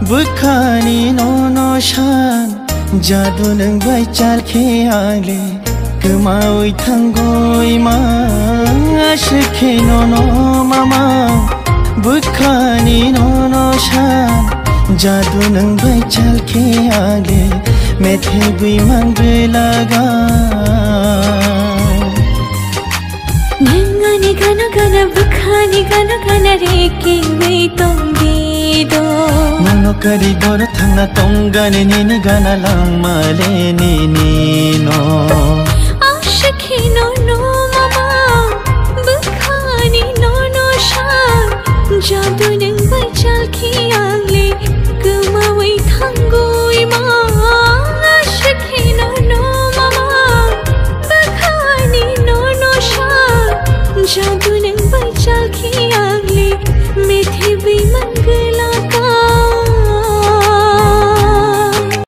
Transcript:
बुखानी नोनो शान जादू नों बाय चालखे आले गोमावै थांगय मा आशिखे नोनो मामा बुखानी नोनो शान जादू नों बाय चालखे आले मेथे बुई मांगे लगा नंगानी गाना गाना बुखानी गाना गाना रेके वे तोंगेदो नोनो करी बोर थांना तोंगाने नीनी गाना लांग माले नीनी नो